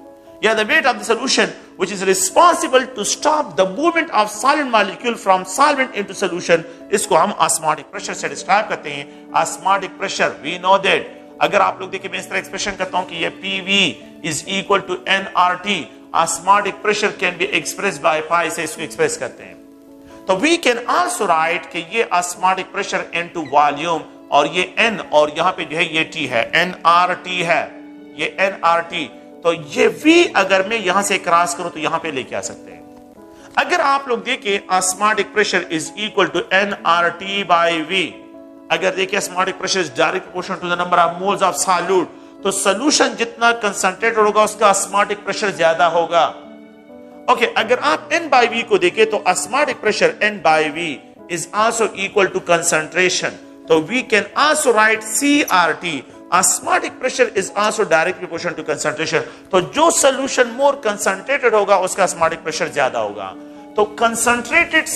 या the weight of the solution which is responsible to stop the movement of solid molecule from solvent into solution, इसको हम osmotic pressure से describe करते हैं। osmotic pressure we know that, अगर आप लोग देखिए मैं इस तरह एक्सप्रेशन करता हूं कि ये PV is equal to nRT, osmotic pressure can be expressed by pi से इसको एक्सप्रेस करते हैं। तो we can also write कि ये osmotic pressure into volume और ये N और यहाँ पे जो है ये T है, nRT है, ये nRT। तो ये V अगर मैं यहां से क्रॉस करूं तो यहां पे लेके आ सकते हैं। अगर आप लोग देखें osmotic pressure is equal to nRT by V, अगर देखिए osmotic pressure is direct proportional to the number of moles of solute, तो सॉल्यूशन जितना कंसंट्रेटेड होगा उसका ऑस्मोटिक प्रेशर ज्यादा होगा। ओके, अगर आप N बाय V को देखें तो osmotic pressure N by V is also equal to concentration. तो we can also write CRT, osmotic pressure is also direct proportional to concentration। तो जो solution more concentrated होगा उसका osmotic pressure ज्यादा होगा। तो concentrated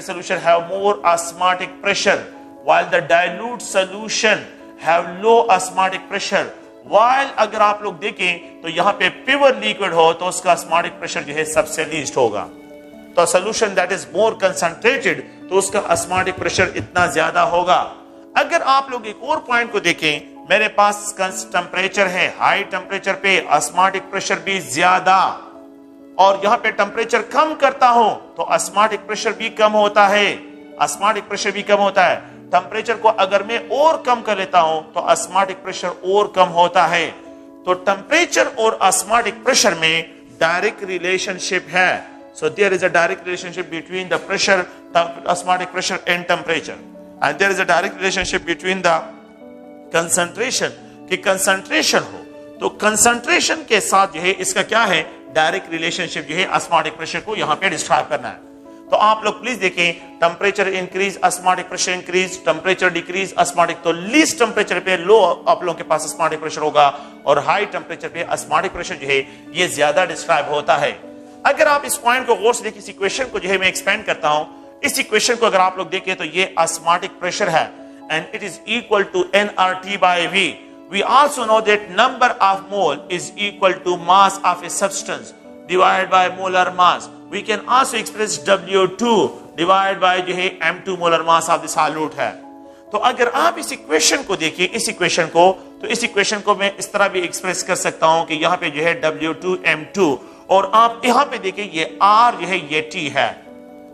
solution have more osmotic pressure while the dilute solution have low osmotic pressure। while अगर आप लोग देखें तो यहाँ पे pure liquid हो तो उसका osmotic pressure जो है सबसे least होगा। तो solution that is more concentrated तो उसका ऑस्मोटिक प्रेशर इतना ज्यादा होगा। अगर आप लोग एक और पॉइंट को देखें, मेरे पास टेम्परेचर है, हाई टेम्परेचर पे ऑस्मोटिक प्रेशर भी ज्यादा, और यहाँ पे टेम्परेचर कम करता हूं तो ऑस्मोटिक प्रेशर भी कम होता है, ऑस्मोटिक प्रेशर भी कम होता है। टेम्परेचर को अगर मैं और कम कर लेता हूं तो ऑस्मोटिक प्रेशर और कम होता है। तो टेम्परेचर और ऑस्मोटिक प्रेशर में डायरेक्ट रिलेशनशिप है। So there is a direct relationship between the pressure, osmotic pressure and temperature, and there is a direct relationship between the concentration, कि concentration हो तो concentration के साथ जो है इसका क्या है, डायरेक्ट रिलेशनशिप जो है osmotic pressure को यहाँ पे डिस्क्राइब करना है। तो आप लोग प्लीज देखें, temperature increase osmotic pressure increase, temperature decrease osmotic, तो लीस्ट टेम्परेचर पे लो आप लोगों के पास osmotic प्रेशर होगा और हाई टेम्परेचर पे osmotic प्रेशर जो है ये ज्यादा डिस्क्राइब होता है। अगर आप इस पॉइंट को गौर से देखिए, इस इक्वेशन को जो है मैं एक्सपेंड करता हूं, इस इक्वेशन को अगर आप लोग देखें तो ये ऑस्मोटिक प्रेशर है and it is equal to nRT by V। We also know that number of mole is equal to mass of a substance divided by molar mass. We can also express W2 divided by जो है M2 molar mass of the solute है। तो अगर आप इस equation को देखिए, इस इक्वेशन को, तो इस इक्वेशन को मैं इस तरह भी एक्सप्रेस कर सकता हूं कि यहाँ पे जो है W2 M2, और आप यहाँ पे देखें ये R जो है ये T है।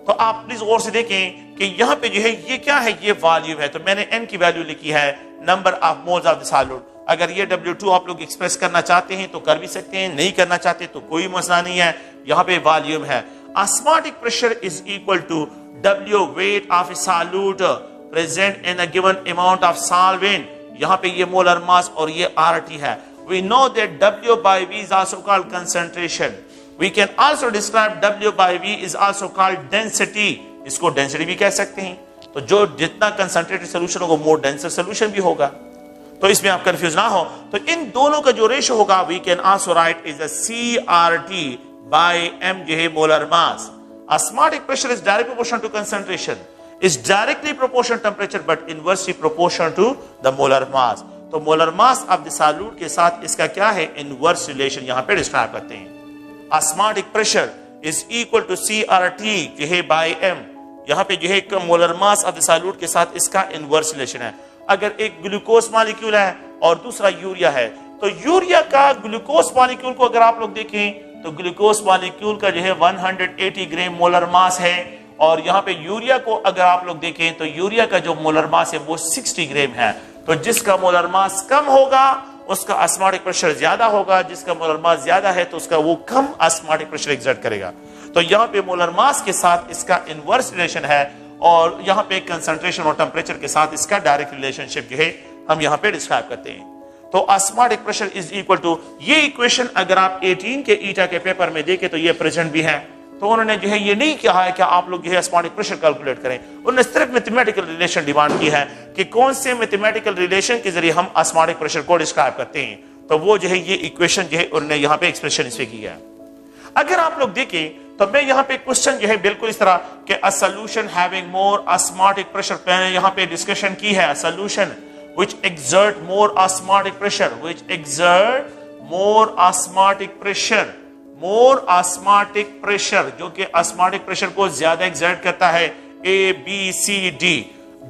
तो आप प्लीज गौर से देखें कि यहाँ पे जो है ये क्या है, ये वॉल्यूम है। तो मैंने N की वैल्यू लिखी है, number of moles of the solute. अगर ये W2 आप लोग एक्सप्रेस करना चाहते हैं तो कर भी सकते हैं, नहीं करना चाहते तो कोई मसला नहीं है, यहाँ पे वॉल्यूम है। Osmotic pressure is equal to W weight of a solute present in a given amount of solvent. यहाँ पे ये मोलर मास और ये RT है. We know that W by V is also called concentration. We can also describe W by V is also called density. इसको density भी कह सकते हैं. तो जो जितना concentrated solution होगा more denser solution भी होगा. तो इसमें आप कंफ्यूज ना हो. तो इन दोनों का जो रेशो होगा we can also write is a CRT by M जो है molar mass. Osmotic pressure is directly proportional to concentration. Is directly proportional to temperature but inversely proportional to the molar mass. तो molar mass of the solute के साथ इसका क्या है inverse relation यहाँ पे डिस्क्राइब करते हैं. Osmotic pressure is equal to CRT जो है by M. यहाँ पे जो है molar mass of the solute के साथ इसका inverse relation है. अगर एक ग्लूकोज मॉलिक्यूल है और दूसरा यूरिया है तो यूरिया का ग्लूकोज मॉलिक्यूल को अगर आप लोग देखें तो ग्लूकोज मॉलिक्यूल का जो है 180 ग्राम मोलर मास है और यहाँ पे यूरिया को अगर आप लोग देखें तो यूरिया का जो मोलर मास है वो 60 ग्राम है. तो जिसका मोलर मास कम होगा उसका ऑस्मोटिक प्रेशर ज्यादा होगा, जिसका मोलर मास ज्यादा है तो उसका वो कम ऑस्मोटिक प्रेशर एक्सर्ट करेगा. तो यहाँ पे मोलर मास के साथ इसका इनवर्स रिलेशन है और यहाँ पे कंसंट्रेशन और टेम्परेचर के साथ इसका डायरेक्ट रिलेशनशिप जो है हम यहाँ पे डिस्क्राइब करते हैं. तो osmotic pressure is equal to, ये इक्वेशन अगर आप 18 के ईटा के पेपर में देखें तो ये प्रेजेंट भी है. तो उन्होंने जो है ये नहीं कहा है कि आप लोग जो है ऑस्मोटिक प्रेशर कैलकुलेट करें. उन्होंने सिर्फ मैथमेटिकल रिलेशन डिमांड की है कि कौन से मैथमेटिकल रिलेशन के जरिए हम ऑस्मोटिक प्रेशर को डिस्क्राइब करते हैं. तो वो जो है ये इक्वेशन जो है उन्होंने यहाँ पे एक्सप्रेशन इसमें की है. अगर आप लोग देखें तो मैं यहाँ पे क्वेश्चन जो है बिल्कुल इस तरह कि a solution having more osmotic pressure, मैंने यहाँ पे डिस्कशन की है. Solution which exert more osmotic pressure, which exert more osmotic pressure, more osmotic pressure, जो कि osmotic pressure को ज्यादा exert करता है. A, B, C, D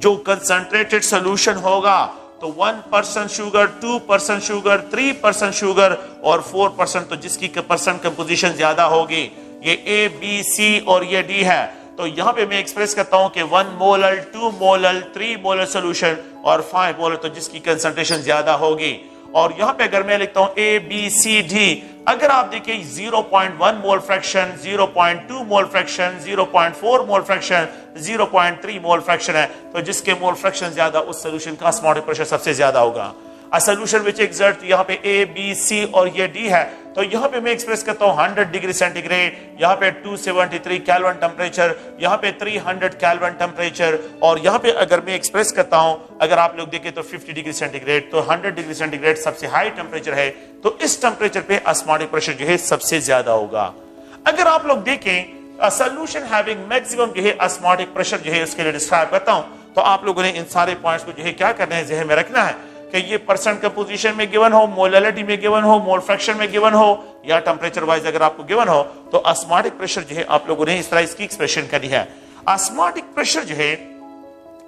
जो concentrated solution होगा तो 1% शुगर, 2% शुगर, 3% शुगर और 4%, तो जिसकी परसेंट कंपोजिशन ज्यादा होगी ये A, B, C और ये D है. तो यहाँ पे मैं एक्सप्रेस करता हूं कि 1 मोलर, 2 मोलर, 3 मोलर सोल्यूशन और 5 मोलर, तो जिसकी कंसंट्रेशन ज्यादा होगी. और यहाँ पे अगर मैं लिखता हूं A, B, C, D, अगर आप देखिए 0.1 mole fraction, 0.2 mole fraction, 0.4 mole fraction, 0.3 mole fraction है, तो जिसके मोल फ्रैक्शन ज्यादा उस सोल्यूशन का ऑस्मोटिक प्रेशर सबसे ज्यादा होगा. अ सोल्यूशन विच एक्सर्ट, यहाँ पे A, B, C और ये D है, तो यहाँ पे मैं एक्सप्रेस करता हूँ 100 डिग्री सेंटीग्रेड, यहाँ पे 273 केल्विन टेम्परेचर, यहाँ पे 300 केल्विन टेम्परेचर और यहाँ पे अगर मैं एक्सप्रेस करता हूँ, अगर आप लोग देखें तो 50 डिग्री सेंटीग्रेड, तो 100 डिग्री सेंटीग्रेड सबसे हाई टेम्परेचर है. तो इस टेम्परेचर पे ऑस्मोटिक प्रेशर जो है सबसे ज्यादा होगा. अगर आप लोग देखें सॉल्यूशन हैविंग मैक्सिमम जो है ऑस्मोटिक प्रेशर जो है उसके लिए डिस्क्राइब करता हूँ, तो आप लोगों ने इन सारे पॉइंट्स को जो है क्या करना है, ज़हन में रखना है कि ये परसेंट कंपोजिशन में गिवन हो, मोलैलिटी में गिवन हो, मोल फ्रैक्शन में गिवन हो या टेम्परेचर वाइज अगर आपको गिवन हो, तो ऑस्मोटिक प्रेशर जो है आप लोगों ने इस तरह इसकी एक्सप्रेशन करनी है. ऑस्मोटिक प्रेशर जो है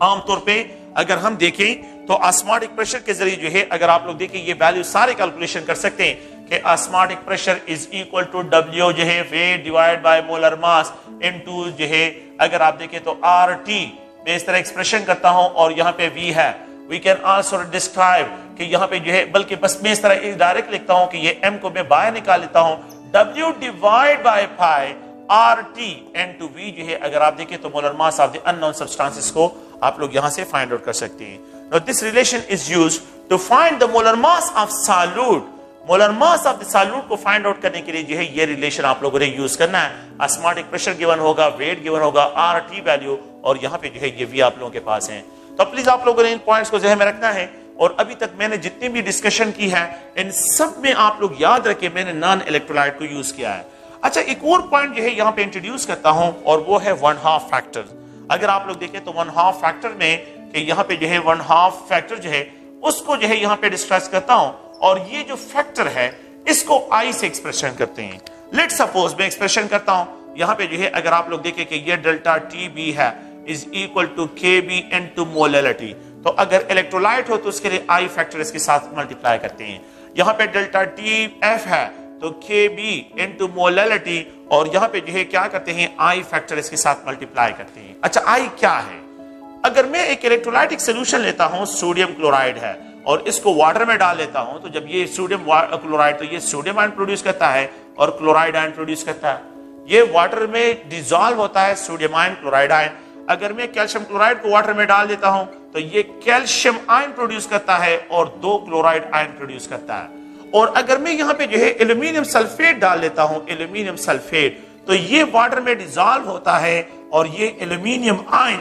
आमतौर पे अगर हम देखें तो ऑस्मोटिक प्रेशर के जरिए जो है अगर आप लोग देखें ये वैल्यू सारे कैलकुलेशन कर सकते हैं कि osmotic pressure is equal to W जो है weight divide by molar mass into जो है अगर आप देखें तो RT, मैं इस तरह एक्सप्रेशन करता हूं और यहाँ पे V है. We can also describe कि यहाँ पे जो है, बल्कि बस मैं इस तरह डायरेक्ट लिखता हूँ कि ये M को मैं बाहर निकाल लेता हूँ, W divide by pi RT into V जो है अगर आप देखें तो molar mass of the unknown substances को आप लोग यहाँ से फाइंड आउट कर सकते हैं. Now this relation is used to find the molar mass of solute. Molar mass of the solute को फाइंड आउट करने के लिए जो है ये रिलेशन आप लोगों ने यूज करना है. ऑस्मोटिक प्रेशर गिवन होगा, वेट गिवन होगा, RT वैल्यू और यहाँ पे जो है ये V आप लोगों के पास है. तो प्लीज आप लोगों ने इन पॉइंट्स को ज़हन में रखना है. और अभी तक मैंने जितनी भी डिस्कशन की है इन सब में आप लोग याद रखें मैंने नॉन इलेक्ट्रोलाइट को यूज किया है. अच्छा, एक और पॉइंट जो है यहाँ पे इंट्रोड्यूस करता हूं और वो है 1/2 फैक्टर. अगर आप लोग देखें तो 1/2 फैक्टर में कि यहाँ पे जो है 1/2 फैक्टर जो है उसको जो है यहाँ पे डिस्कस करता हूं और ये जो फैक्टर है इसको I से एक्सप्रेशन करते हैं. लेट सपोज मैं एक्सप्रेशन करता हूं यहाँ पे जो है अगर आप लोग देखें कि ये डेल्टा TB है is equal to KB into molality. तो अगर इलेक्ट्रोलाइट हो तो उसके लिए I फैक्टर इसके साथ मल्टीप्लाई करते हैं. यहाँ पे डेल्टा TF है तो KB into molality और यहाँ पे जो है क्या करते हैं I फैक्टर इसके साथ मल्टीप्लाई करते हैं. अच्छा, I क्या है? अगर मैं एक इलेक्ट्रोलाइटिक सोल्यूशन लेता हूँ, सोडियम क्लोराइड है और इसको वाटर में डाल लेता हूँ, तो जब ये सोडियम क्लोराइड तो ये सोडियम आयन प्रोड्यूस करता है और क्लोराइड आयन प्रोड्यूस करता है. ये वाटर में डिसॉल्व होता है सोडियम आयन क्लोराइड आयन. اگر میں کیلشیم کلورائڈ کو واٹر میں ڈال دیتا ہوں تو یہ کیلشیم آئن پروڈیوس کرتا ہے اور 2 کلورائڈ آئن پروڈیوس کرتا ہے. اور اگر میں یہاں پہ جو ہے ایلومینیم سلفیٹ ڈال دیتا ہوں, ایلومینیم سلفیٹ, تو یہ واٹر میں ڈیزالو ہوتا ہے اور یہ ایلومینیم آئن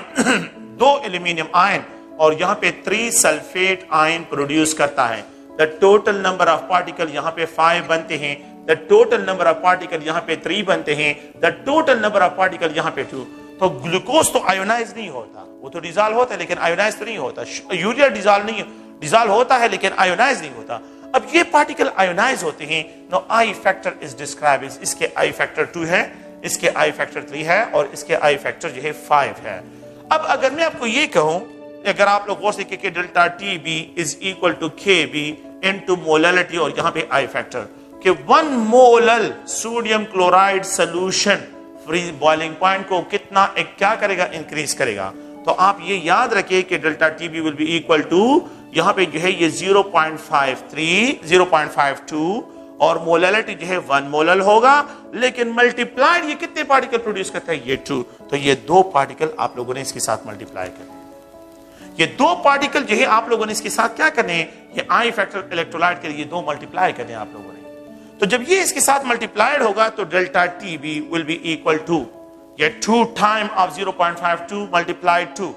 2 ایلومینیم آئن اور یہاں پہ 3 سلفیٹ آئن پروڈیوس کرتا ہے. the total number of particle یہاں پہ 5 بنتے ہیں, the total number of particle یہاں پہ 3 بنتے ہیں, the total number of particle یہاں پہ 2. تو گلوکوز تو آئونائز نہیں ہوتا, وہ تو ڈیزالو ہوتا ہے لیکن آئونائز تو نہیں ہوتا. یوریا ڈیزالو ہوتا ہے لیکن آئونائز نہیں ہوتا. اب یہ پارٹیکل آئونائز ہوتے ہیں. نو آئی فیکٹر از ڈسکرائب, اس کے آئی فیکٹر 2 ہے, اس کے آئی فیکٹر 3 ہے اور اس کے آئی فیکٹر جو ہے 5 ہے. اب اگر میں آپ کو یہ کہوں, اگر آپ لوگ غور سے کہ delta T B is equal to K B into molality اور یہاں پہ آئی فیکٹر, کہ 1 molal sodium chloride solution freeze boiling point کو کتنا کیا کرے گا, انکریز کرے گا. تو آپ یہ یاد رکھیں کہ delta T B will be equal to, یہاں پہ جو ہے یہ 0.53 0.52 اور موللٹی جو ہے 1 مولل ہوگا, لیکن ملٹیپلائڈ یہ کتنے پارٹیکل پروڈیوس کرتا ہے, یہ 2. تو یہ 2 پارٹیکل آپ لوگوں نے اس کے ساتھ ملٹیپلائی کرنے, یہ 2 پارٹیکل جو ہے آپ لوگوں نے اس کے ساتھ کیا کرنے ہیں, یہ آئی فیکٹر الیکٹرولائٹ کے لیے 2 ملٹیپلائی کرنے آپ لوگوں نے. تو جب یہ اس کے ساتھ ملٹیپلائڈ ہوگا تو delta T B will be equal to یہ 2 ٹائم آف 0.52 ملٹیپلائڈ 2.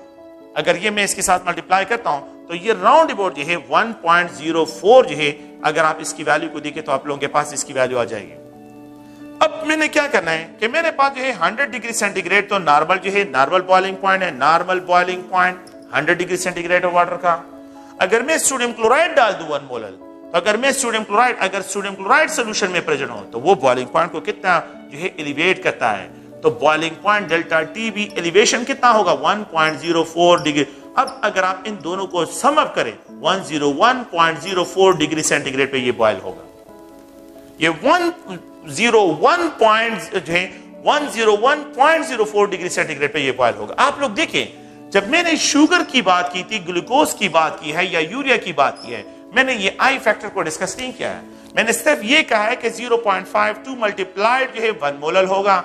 اگر یہ میں اس کے ساتھ ملٹیپلائی کرتا ہوں تو یہ راؤنڈ اباؤٹ جو ہے 1.04 جو ہے, اگر آپ اس کی ویلیو کو دیکھیں تو آپ لوگوں کے پاس اس کی ویلیو آ جائے گی. اب میں نے کیا کرنا ہے کہ میرے پاس جو ہے 100 ڈگری سینٹی گریڈ تو نارمل جو ہے نارمل بوائلنگ پوائنٹ ہے, normal boiling point 100 degree centigrade water کا. اگر میں سوڈیم کلورائڈ ڈال دوں 1 مولل, تو اگر میں سوڈیم کلورائڈ سولوشن میں پریزنٹ ہو تو وہ بوائلنگ پوائنٹ کو کتنا جو ہے ایلیویٹ کرتا ہے. تو boiling point delta T B elevation کتنا ہوگا, 1.04 ڈگری. اب اگر آپ ان دونوں کو سم اپ کریں 101.04 ڈگری سینٹی گریڈ پہ یہ بوائل ہوگا. یہ 101.04 ڈگری سینٹی گریڈ پہ یہ بوائل ہوگا. آپ لوگ دیکھیں, جب میں نے شوگر کی بات کی تھی, گلوکوز کی بات کی ہے یا یوریا کی بات کی ہے, میں نے یہ آئی فیکٹر کو ڈسکس نہیں کیا ہے. میں نے صرف یہ کہا ہے کہ 0.52 ملٹیپلائڈ جو ہے 1 مولل ہوگا.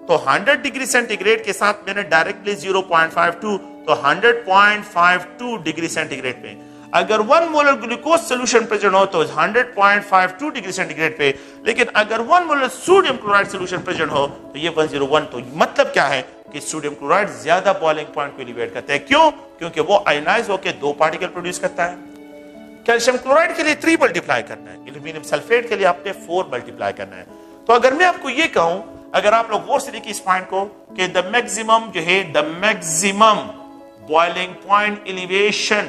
تو 100 ڈگری سینٹی گریڈ کے ساتھ میں نے ڈائریکٹلی 0.52 تو 100.52 ڈگری سینٹی گریڈ پہ. اگر 1 مولر گلوکوز سولوشن پریزنٹ ہو تو 100.52 ڈگری سینٹی گریڈ پہ, لیکن اگر 1 molar sodium chloride solution present ہو تو یہ 101. تو مطلب کیا ہے کہ سوڈیم کلورائڈ زیادہ بوائلنگ پوائنٹ کو ایلیویٹ کرتا ہے. کیوں؟ کیونکہ وہ آئونائز ہو کے 2 پارٹیکل پروڈیوس کرتا ہے. کیلشیم کلورائڈ کے لیے 3 ملٹیپلائی کرنا ہے, ایلومینیم سلفیٹ کے لیے آپ نے 4 ملٹیپلائی کرنا ہے. تو اگر میں آپ کو یہ کہوں, اگر آپ لوگ غور سے دیکھیں اس پوائنٹ کو, کہ دا میکسیمم جو ہے the maximum boiling point elevation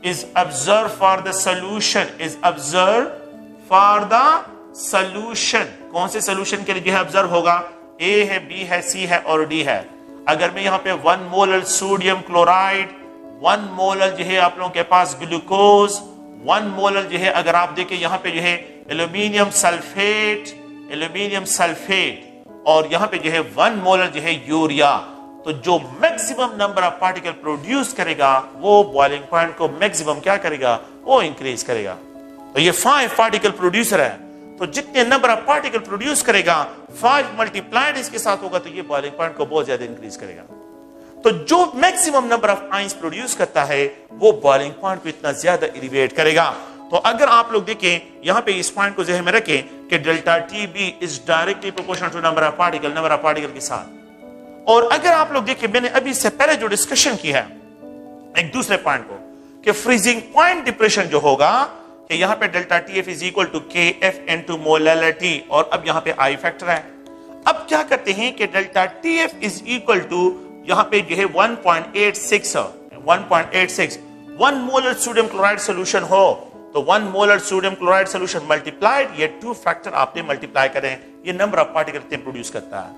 is observed for the solution, کون سے solution کے لیے جو ہے observe ہوگا, A ہے, B ہے, C ہے اور D ہے. اگر میں یہاں پہ 1 مولر سوڈیم کلورائڈ, 1 مولر جو ہے آپ لوگوں کے پاس گلوکوز, 1 مولر جو ہے اگر آپ دیکھیں یہاں پہ جو ہے ایلومینیم سلفیٹ اور یہاں پہ جو ہے 1 مولر جو ہے یوریا, تو جو maximum number of particle produce کرے گا وہ بوائلنگ پوائنٹ کو میکسیمم کیا کرے گا, وہ انکریز کرے گا. تو یہ 5 پارٹیکل پروڈیوسر ہے, تو جتنے نمبر آف پارٹیکل پروڈیوس کرے گا 5 ملٹیپلائڈ اس کے ساتھ ہوگا تو یہ بوائلنگ پوائنٹ کو بہت زیادہ انکریز کرے گا. تو جو maximum number of ions produce کرتا ہے وہ بوائلنگ پوائنٹ کو اتنا زیادہ ایلیویٹ کرے گا. تو اگر آپ لوگ دیکھیں یہاں پہ اس پوائنٹ کو ذہن میں رکھیں کہ delta T B is directly proportional to number of particle کے ساتھ. اور اگر آپ لوگ دیکھیں, میں نے ابھی سے پہلے جو ڈسکشن کی ہے ایک دوسرے پوائنٹ کو, کہ فریزنگ پوائنٹ ڈپریشن جو ہوگا کہ یہاں پہ delta T F is equal to K F into molality, اور اب یہاں پہ آئی فیکٹر ہے. اب کیا کرتے ہیں کہ delta T F is equal to یہاں پہ جو ہے 1.86 1 مولر سوڈیم کلورائڈ سولوشن ہو تو 1 molar sodium chloride solution multiplied, یہ 2 فیکٹر آپ نے ملٹیپلائی کریں, یہ نمبر آف پارٹیکل اتنے پروڈیوس کرتا ہے.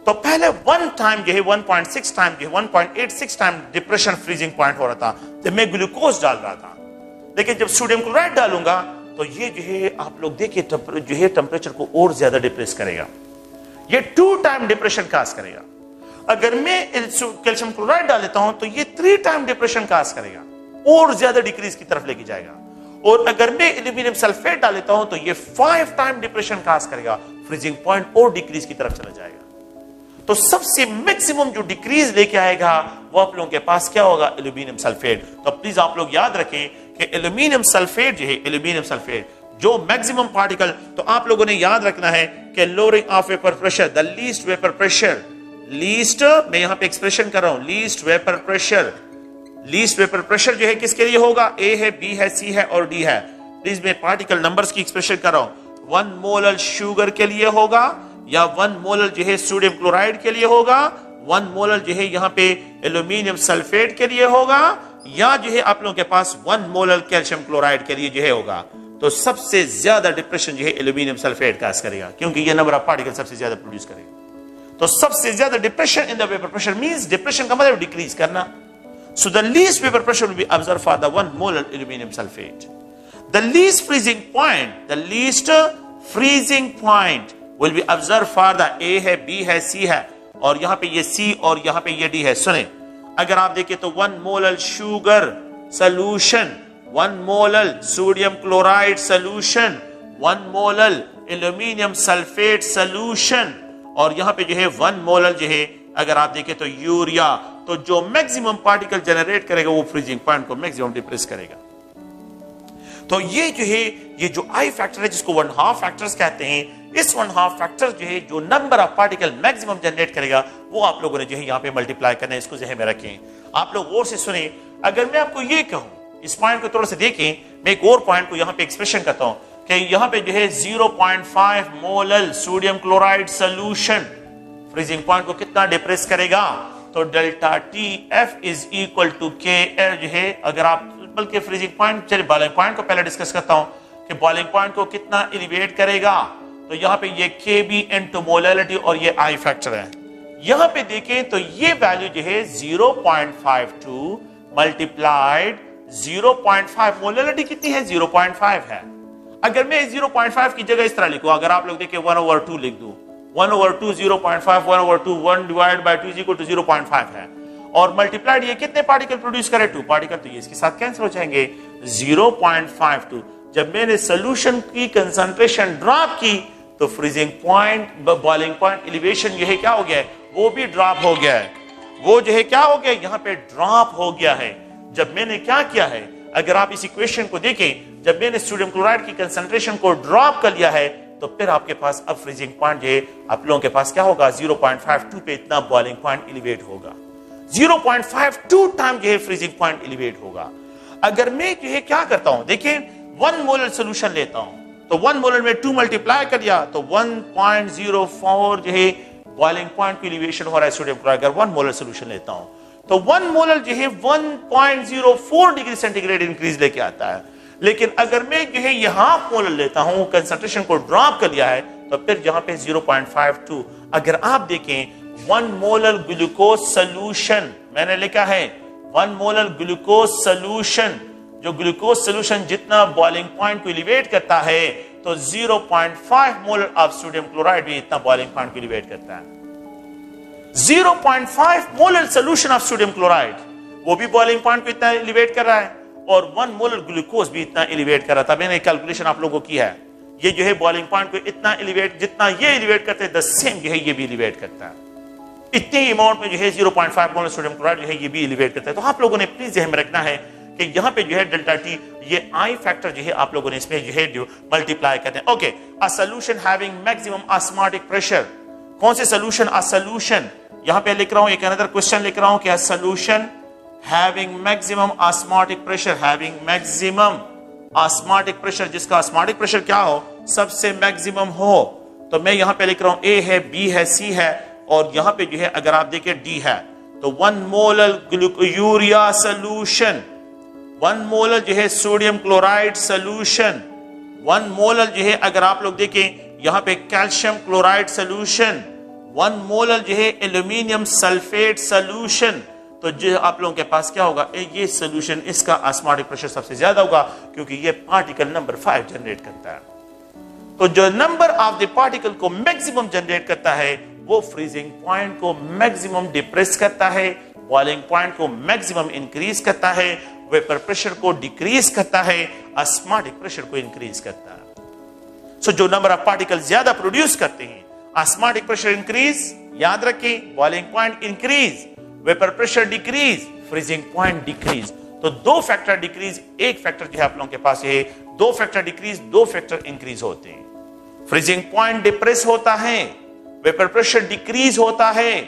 تو پہلے 1 ٹائم جو ہے 1.6 ٹائم جو ہے 1.86 ٹائم ڈپریشن فریزنگ پوائنٹ ہو رہا تھا جب میں گلوکوز ڈال رہا تھا, لیکن جب سوڈیم کلورائڈ ڈالوں گا تو یہ جو ہے آپ لوگ دیکھیں جو ہے ٹمپریچر کو اور زیادہ ڈپریس کرے گا, یہ 2 ٹائم ڈپریشن کاز کرے گا. اگر میں کیلشیم کلورائڈ ڈال دیتا ہوں تو یہ 3 ٹائم ڈپریشن کاز کرے گا, اور زیادہ ڈیکریز کی طرف لے کے جائے گا. اور اگر میں ایلومینیم سلفیٹ ڈال دیتا ہوں تو یہ 5 ٹائم ڈپریشن کاز کرے گا, फ्रीजिंग पॉइंट और डिक्रीज की तरफ चला जाएगा। तो सबसे मैक्सिमम जो डिक्रीज लेके आएगा वो आप लोगों के पास क्या होगा, एल्यूमिनियम सल्फेट। तो प्लीज आप लोग याद रखें कि एल्यूमिनियम सल्फेट जो है, एल्यूमिनियम सल्फेट जो मैक्सिमम पार्टिकल, तो आप लोगों ने याद रखना है कि lowering of vapour pressure, the least vapour pressure, least, मैं यहां पे एक्सप्रेशन कर रहा हूं, least vapour pressure, least vapour pressure जो है किसके लिए होगा, ए है, बी है, सी है और डी है। प्लीज मैं पार्टिकल नंबर्स की एक्सप्रेशन कर रहा हूं। 1 मोलर शुगर के लिए होगा, या 1 मोलर जो है सोडियम क्लोराइड के लिए होगा, 1 मोलर जो है यहां पे एल्यूमिनियम सल्फेट के लिए होगा, या जो है आप लोगों के पास 1 मोलर कैल्शियम क्लोराइड के लिए जो है होगा। तो सबसे ज्यादा डिप्रेशन जो है एल्यूमिनियम सल्फेट का करेगा, क्योंकि ये नंबर ऑफ पार्टिकल सबसे ज्यादा प्रोड्यूस करेगा। तो सबसे ज्यादा depression in the vapour pressure means depression का मतलब डिक्रीज करना। So the least vapor pressure will be observed for the 1 molar aluminum sulfate. The least freezing point will be observed for the A है, B है, C है, और यहाँ पे ये C और यहाँ पे ये D है। सुने, अगर आप देखें तो 1 molar sugar solution, 1 molar sodium chloride solution, 1 molar aluminum sulfate solution, और यहाँ पे जो है 1 molar जो है अगर आप देखें तो यूरिया, तो जो मैक्सिमम पार्टिकल जनरेट करेगा वो फ्रीजिंग पॉइंट को मैक्सिमम डिप्रेस करेगा। तो ये जो है, ये जो आई फैक्टर है जिसको 1/2 फैक्टर्स कहते हैं, इस 1/2 फैक्टर जो है जो number of particle maximum generate करेगा वो आप लोगों ने जो है यहाँ पे मल्टीप्लाई करना है, इसको ज़हन में रखें। आप लोग गौर से सुने, अगर मैं आपको ये कहूं, इस पॉइंट को थोड़ा सा देखें, मैं एक और पॉइंट को यहाँ पे एक्सप्रेशन करता हूं कि यहाँ पे जो है 0.5 molar sodium chloride solution freezing point को कितना डिप्रेस करेगा, तो delta T F is equal to K L जो है, अगर आप बल्कि फ्रीजिंग पॉइंट, चलिए बॉइलिंग पॉइंट को पहले डिस्कस करता हूं कि बॉइलिंग पॉइंट को कितना एलिवेट करेगा। तो यहाँ पे ये के बी इनटू मोलैलिटी और ये आई फैक्टर है। यहाँ पे देखें तो ये वैल्यू जो है 0.52 मल्टीप्लाइड 0.5, मोलैलिटी कितनी है 0.5 है। अगर मैं 0.5 की जगह इस तरह लिखूं, अगर आप लोग देखें 1/2 लिख दूं, 1/2 0.5, 1/2 1 divide by 2 is equal to 0.5 है, और मल्टीप्लाइड ये कितने पार्टिकल प्रोड्यूस करे, 2 पार्टिकल, तो ये इसके साथ कैंसिल हो जाएंगे। 0.52 जब मैंने सोल्यूशन की कंसंट्रेशन ड्रॉप की तो freezing point, boiling point elevation जो है क्या हो गया है, वो भी ड्रॉप हो गया है, वो जो है क्या हो गया, यहाँ पे ड्रॉप हो गया है। जब मैंने क्या किया है, अगर आप इस इक्वेशन को देखें, जब मैंने सोडियम क्लोराइड की कंसंट्रेशन को ड्रॉप कर लिया है तो फिर आपके पास अब फ्रीजिंग पॉइंट जो है आप लोगों के पास क्या होगा, 0.52 पे इतना बॉइलिंग पॉइंट एलिवेट होगा, 0.52 टाइम जो है फ्रीजिंग पॉइंट एलिवेट होगा। अगर मैं जो है क्या करता हूं, देखिए 1 मोलर सोल्यूशन लेता हूं, तो 1 मोलर में 2 मल्टीप्लाई कर दिया तो 1.04 जो है बॉइलिंग पॉइंट की एलिवेशन हो रहा है सोडियम क्लोराइड। अगर 1 मोलर सोल्यूशन लेता हूं तो 1 मोलर जो है 1.04 डिग्री सेंटीग्रेड इंक्रीज लेके आता है। लेकिन अगर मैं जो है ये हाफ मोलर लेता हूं, कंसंट्रेशन को ड्रॉप कर लिया है, तो फिर यहां पे 0.52, अगर आप देखें 1 मोलर ग्लूकोज सोल्यूशन मैंने लिखा है, 1 मोलर ग्लूकोज सोल्यूशन, जो ग्लूकोज सोल्यूशन जितना बॉइलिंग पॉइंट को एलिवेट करता है तो 0.5 मोलर ऑफ सोडियम क्लोराइड भी इतना बॉइलिंग पॉइंट को एलिवेट करता है। 0.5 molar solution of sodium chloride वो भी बॉइलिंग पॉइंट को इतना एलिवेट कर रहा है, और 1 मोलर ग्लूकोज भी इतना एलिवेट कर रहा था। मैंने कैलकुलेशन आप लोगों को की है, ये जो है बॉइलिंग पॉइंट को इतना एलिवेट, जितना ये एलिवेट करते हैं द सेम जो है ये भी एलिवेट करता है, इतने अमाउंट में जो है 0.5 मोलर सोडियम क्लोराइड जो है ये भी एलिवेट करता है। तो आप लोगों ने प्लीज ध्यान में रखना है कि यहाँ पे जो है डेल्टा टी, ये आई फैक्टर जो है आप लोगों ने इसमें जो है जो मल्टीप्लाई करते हैं। Okay, a solution having maximum osmotic pressure, कौन से सॉल्यूशन, अ सॉल्यूशन, यहाँ पे लिख रहा हूं एक अनदर क्वेश्चन लिख रहा हूं कि solution having maximum osmotic pressure, having maximum osmotic pressure, जिसका osmotic pressure क्या हो, सबसे मैक्सिमम हो, तो मैं यहां पे लिख रहा हूं A है, B है, C है, और यहां पे जो है अगर आप देखें D है, तो 1 मोलर यूरिया सोल्यूशन, 1 मोलर जो है सोडियम क्लोराइड सोल्यूशन, 1 मोलर जो है अगर आप लोग देखें यहां पे कैल्शियम क्लोराइड सोल्यूशन, 1 मोलर जो है एल्यूमिनियम सल्फेट सोल्यूशन, तो जो आप लोगों के पास क्या होगा, ये सोल्यूशन, इसका ऑस्मोटिक प्रेशर सबसे ज्यादा होगा क्योंकि ये पार्टिकल नंबर 5 जनरेट करता है। तो जो नंबर ऑफ द पार्टिकल को मैक्सिमम जनरेट करता है वो फ्रीजिंग पॉइंट को मैक्सिमम डिप्रेस करता है, बॉइलिंग पॉइंट को मैक्सिमम इंक्रीज करता है, वेपर प्रेशर को डिक्रीज करता है, ऑस्मोटिक प्रेशर को इंक्रीज करता है। سو جو نمبر آف پارٹیکل زیادہ پروڈیوس کرتے ہیں، آسماٹک پریشر انکریز، یاد رکھیں boiling point increase, vapour pressure decrease, freezing point decrease. تو 2 فیکٹر ڈیکریز، 1 فیکٹر جو ہے آپ لوگوں کے پاس ہے 2 فیکٹر ڈیکریز، 2 فیکٹر انکریز ہوتے ہیں. فریزنگ پوائنٹ ڈپریس ہوتا ہے، ویپر پریشر ڈیکریز ہوتا ہے،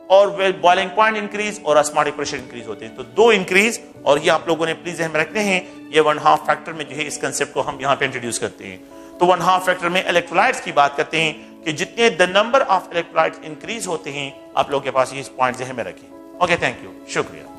اور بوائلنگ پوائنٹ انکریز اور آسماٹک پریشر انکریز ہوتے ہیں. تو 2 انکریز، اور یہ آپ لوگوں نے پلیز ذہن میں رکھنے ہیں. یہ 1/2 فیکٹر میں جو ہے اس کنسپٹ کو ہم یہاں پہ انٹروڈیوس کرتے ہیں. تو 1/2 فیکٹر میں الیکٹرولائٹس کی بات کرتے ہیں کہ جتنے the number of electrolytes increase ہوتے ہیں، آپ لوگوں کے پاس یہ پوائنٹ ذہن میں رکھیں. اوکے، تھینک یو، شکریہ.